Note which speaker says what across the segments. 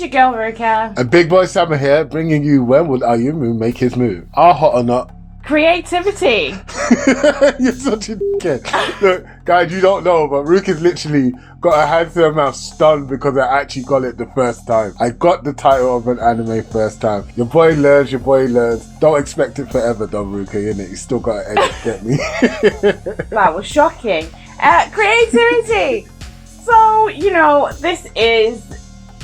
Speaker 1: your girl, Ruka.
Speaker 2: And Big Boy Summer here, bringing you When Will Ayumu Make His Move? Are hot or not?
Speaker 1: Creativity.
Speaker 2: You're such a dickhead. Look, guys, you don't know, but Ruka's literally got her hand to her mouth stunned because I actually got it the first time. I got the title of an anime first time. Your boy learns. Don't expect it forever though, Ruka, innit? You still got to get me.
Speaker 1: That was shocking. Creativity. So, this is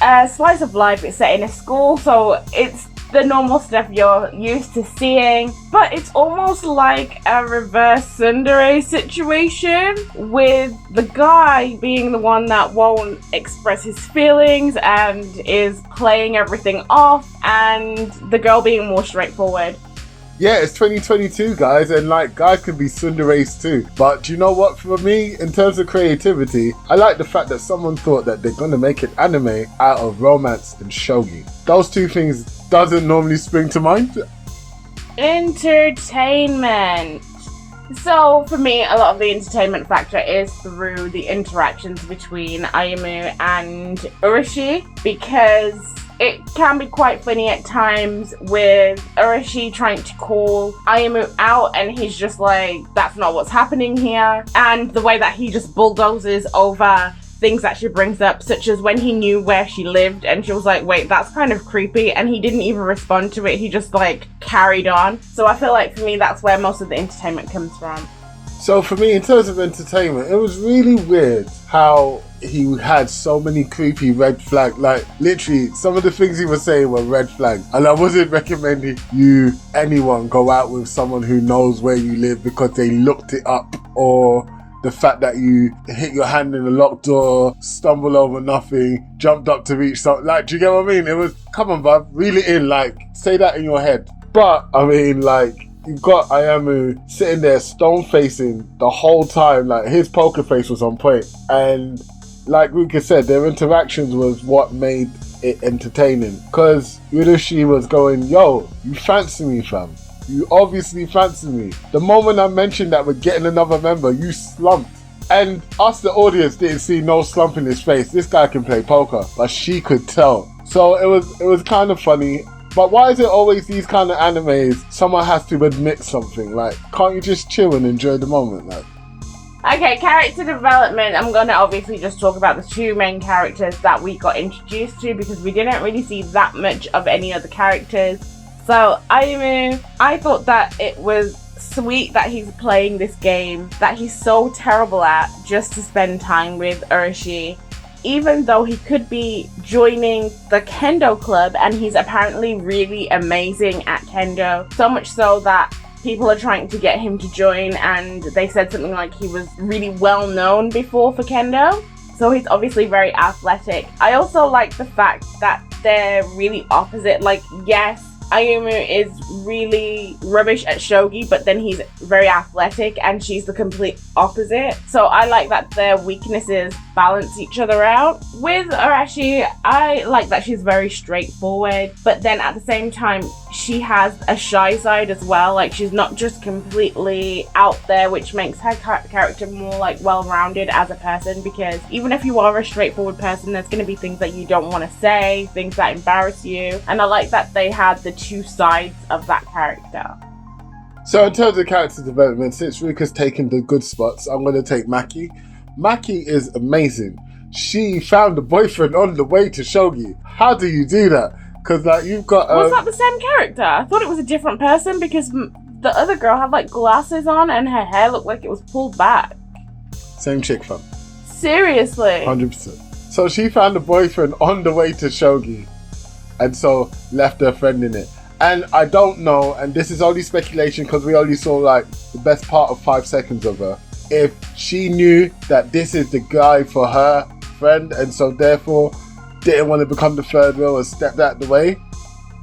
Speaker 1: a slice of life. It's set in a school, so it's the normal stuff you're used to seeing, but it's almost like a reverse tsundere situation, with the guy being the one that won't express his feelings and is playing everything off, and the girl being more straightforward.
Speaker 2: Yeah, it's 2022, guys, and guys can be tsunderes too. But do you know what? For me, in terms of creativity, I like the fact that someone thought that they're gonna make an anime out of romance and shogi. Those two things doesn't normally spring to mind.
Speaker 1: Entertainment. So for me, a lot of the entertainment factor is through the interactions between Ayumu and Urushi, because it can be quite funny at times with Urushi trying to call Ayumu out, and he's just like, that's not what's happening here. And the way that he just bulldozes over things that she brings up, such as when he knew where she lived and she was like, wait, that's kind of creepy, and he didn't even respond to it. He just carried on. So I feel like for me, that's where most of the entertainment comes from.
Speaker 2: So for me, in terms of entertainment, it was really weird how he had so many creepy red flags. Literally, some of the things he was saying were red flags. And I wasn't recommending anyone go out with someone who knows where you live because they looked it up, or the fact that you hit your hand in a locked door, stumble over nothing, jumped up to reach something. Do you get what I mean? It was, come on, bruv, reel it in, say that in your head. But, I mean, you've got Ayumu sitting there stone facing the whole time, his poker face was on point. And like Ruka said, their interactions was what made it entertaining. Because Urushi was going, yo, you fancy me, fam. You obviously fancy me. The moment I mentioned that we're getting another member, you slumped. And us, the audience, didn't see no slump in his face. This guy can play poker, but she could tell. So it was kind of funny. But why is it always these kind of animes, someone has to admit something? Can't you just chill and enjoy the moment?
Speaker 1: Okay, character development. I'm going to obviously just talk about the two main characters that we got introduced to, because we didn't really see that much of any other characters. So, Ayumu, I thought that it was sweet that he's playing this game that he's so terrible at just to spend time with Urushi. Even though he could be joining the kendo club, and he's apparently really amazing at kendo, so much so that people are trying to get him to join, and they said something like he was really well known before for kendo, so he's obviously very athletic. I also like the fact that they're really opposite. Yes, Ayumu is really rubbish at shogi, but then he's very athletic, and she's the complete opposite. So I like that their weaknesses balance each other out. With Urushi, I like that she's very straightforward, but then at the same time, she has a shy side as well. She's not just completely out there, which makes her character more well-rounded as a person, because even if you are a straightforward person, there's going to be things that you don't want to say, things that embarrass you, and I like that they had the two sides of that character.
Speaker 2: So in terms of character development, since Ruka's taken the good spots, I'm going to take Maki. Maki is amazing. She found a boyfriend on the way to shogi. How do you do that? Because you've got...
Speaker 1: Was that the same character? I thought it was a different person, because the other girl had glasses on and her hair looked like it was pulled back.
Speaker 2: Same chick, fam.
Speaker 1: Seriously?
Speaker 2: 100%. So she found a boyfriend on the way to shogi, and so left her friend in it. And I don't know, and this is only speculation because we only saw the best part of 5 seconds of her, if she knew that this is the guy for her friend, and so therefore didn't want to become the third wheel and stepped out the way,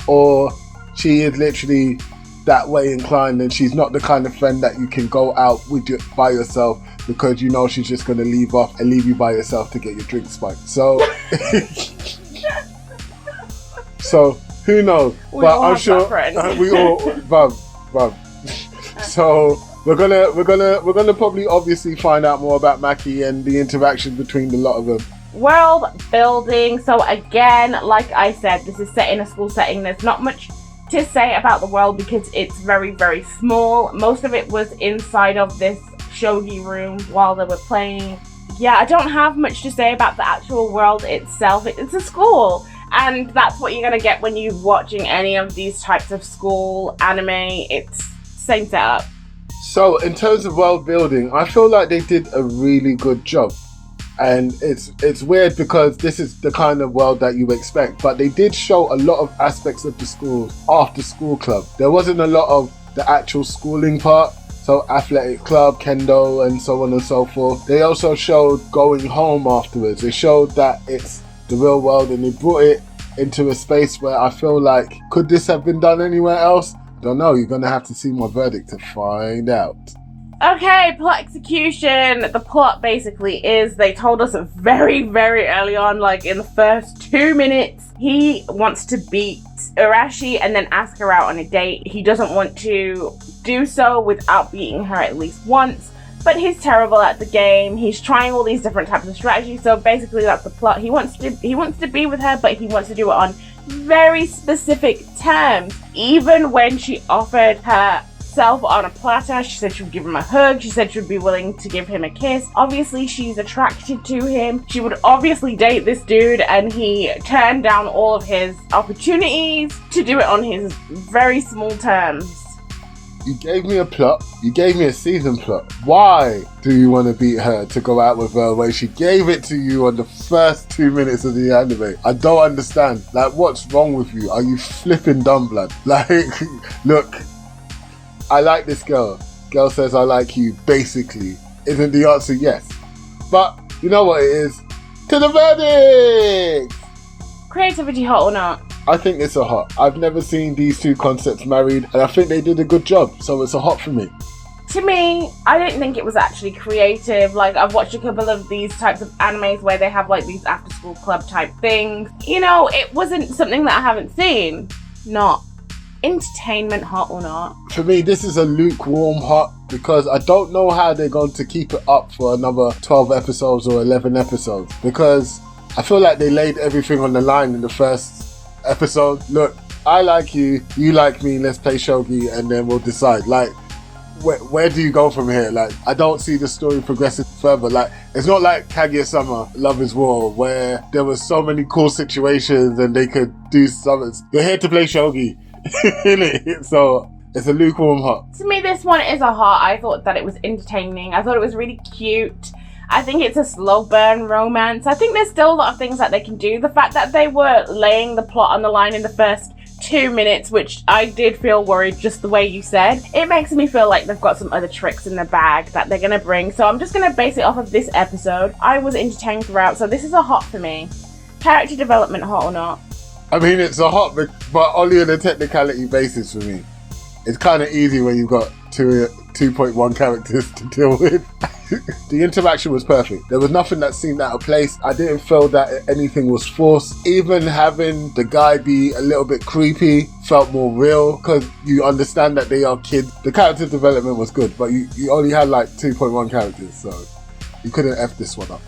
Speaker 2: or she is literally that way inclined and she's not the kind of friend that you can go out with by yourself, because you know she's just going to leave you by yourself to get your drink spiked. So so who knows? But I'm sure we all bruv. So we're gonna probably obviously find out more about Maki and the interaction between the lot of them
Speaker 1: World building. So again, like I said, this is set in a school setting. There's not much to say about the world because it's very, very small. Most of it was inside of this shogi room while they were playing. Yeah, I don't have much to say about the actual world itself. It's a school, and that's what you're gonna get when you're watching any of these types of school anime. It's same setup.
Speaker 2: So in terms of world building, I feel like they did a really good job. And it's weird because this is the kind of world that you expect, but they did show a lot of aspects of the school after school club. There wasn't a lot of the actual schooling part, so athletic club, kendo, and so on and so forth. They also showed going home afterwards. They showed that it's the real world, and they brought it into a space where I feel like, could this have been done anywhere else? Don't know, you're gonna have to see my verdict to find out.
Speaker 1: Okay, plot execution. The plot basically is they told us very, very early on, like in the first 2 minutes, he wants to beat Urashi and then ask her out on a date. He doesn't want to do so without beating her at least once, but he's terrible at the game. He's trying all these different types of strategies, so basically that's the plot. He wants to be with her, but he wants to do it on very specific terms. Even when she offered herself on a platter, she said she would give him a hug, she said she would be willing to give him a kiss. Obviously she's attracted to him. She would obviously date this dude, and he turned down all of his opportunities to do it on his very small terms.
Speaker 2: You gave me a plot, you gave me a season plot. Why do you want to beat her to go out with her when she gave it to you on the first 2 minutes of the anime? I don't understand. Like, what's wrong with you? Are you flipping dumb, blood? Like, look, I like this girl. Girl says I like you, basically. Isn't the answer yes? But you know what it is? To the verdict!
Speaker 1: Creativity, hot or not?
Speaker 2: I think it's a hot. I've never seen these two concepts married, and I think they did a good job, so it's a hot for me.
Speaker 1: To me, I didn't think it was actually creative. Like, I've watched a couple of these types of animes where they have like these after school club type things. You know, it wasn't something that I haven't seen. Not entertainment, hot or not.
Speaker 2: For me, this is a lukewarm hot because I don't know how they're going to keep it up for another 12 episodes or 11 episodes, because I feel like they laid everything on the line in the first episode. Look, I like you, you like me, let's play shogi and then we'll decide. Like, where do you go from here? Like, I don't see the story progressing further. Like, it's not like Kaguya-sama Love is War, where there was so many cool situations and they could do something. You're here to play shogi. So it's a lukewarm hot.
Speaker 1: To me, this one is a hot. I thought that it was entertaining. I thought it was really cute. I think it's a slow burn romance. I think there's still a lot of things that they can do. The fact that they were laying the plot on the line in the first 2 minutes, which I did feel worried just the way you said, it makes me feel like they've got some other tricks in the bag that they're going to bring. So I'm just going to base it off of this episode. I was entertained throughout, so this is a hot for me. Character development, hot or not?
Speaker 2: I mean, it's a hot, but only on a technicality basis for me. It's kind of easy when you've got 2.1 characters to deal with. The interaction was perfect. There was nothing that seemed out of place. I didn't feel that anything was forced. Even having the guy be a little bit creepy felt more real because you understand that they are kids. The character development was good, but you only had like 2.1 characters, so you couldn't F this one up.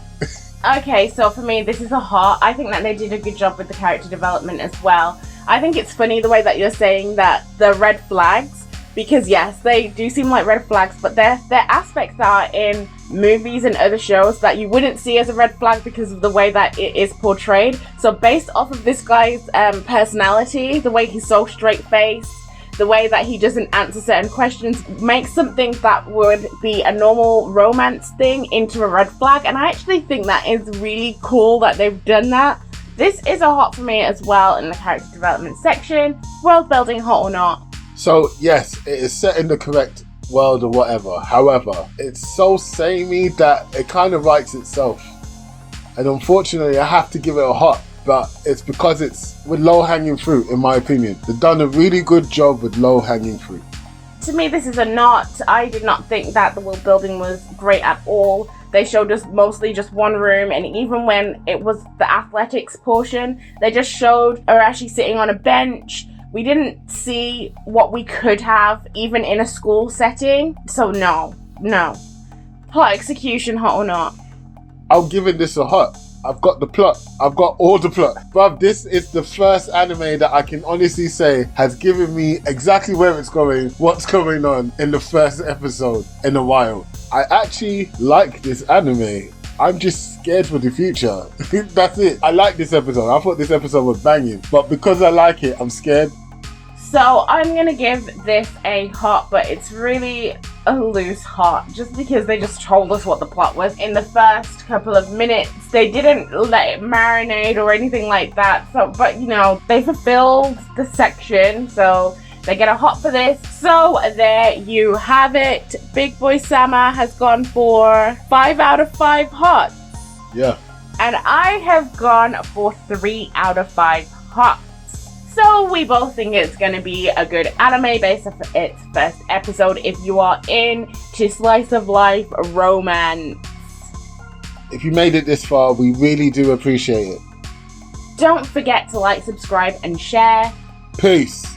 Speaker 1: Okay, so for me, this is a hot. I think that they did a good job with the character development as well. I think it's funny the way that you're saying that the red flags, because yes, they do seem like red flags, but they're aspects that are in movies and other shows that you wouldn't see as a red flag because of the way that it is portrayed. So based off of this guy's personality, the way he's so straight-faced, the way that he doesn't answer certain questions, makes something that would be a normal romance thing into a red flag. And I actually think that is really cool that they've done that. This is a hot for me as well in the character development section. World building, hot or not?
Speaker 2: So yes, it is set in the correct world or whatever. However, it's so samey that it kind of writes itself. And unfortunately, I have to give it a hot. But it's because it's with low-hanging fruit, in my opinion. They've done a really good job with low-hanging fruit.
Speaker 1: To me, this is a not. I did not think that the world building was great at all. They showed us mostly just one room, and even when it was the athletics portion, they just showed Urashi sitting on a bench. We didn't see what we could have, even in a school setting. So no. Plot execution, hot or not?
Speaker 2: I'm giving this a hot. I've got the plot. I've got all the plot. Bruv, this is the first anime that I can honestly say has given me exactly where it's going, what's going on in the first episode in a while. I actually like this anime. I'm just scared for the future. That's it. I like this episode. I thought this episode was banging. But because I like it, I'm scared.
Speaker 1: So I'm going to give this a heart, but it's really a loose heart. Just because they just told us what the plot was in the first couple of minutes. They didn't let it marinate or anything like that. So, but you know, they fulfilled the section. So they get a hot for this. So there you have it. Big Boy Sama has gone for 5 out of 5 hots.
Speaker 2: Yeah.
Speaker 1: And I have gone for 3 out of 5 hots. So we both think it's going to be a good anime based off its first episode if you are into slice of life romance.
Speaker 2: If you made it this far, we really do appreciate it.
Speaker 1: Don't forget to like, subscribe and share.
Speaker 2: Peace.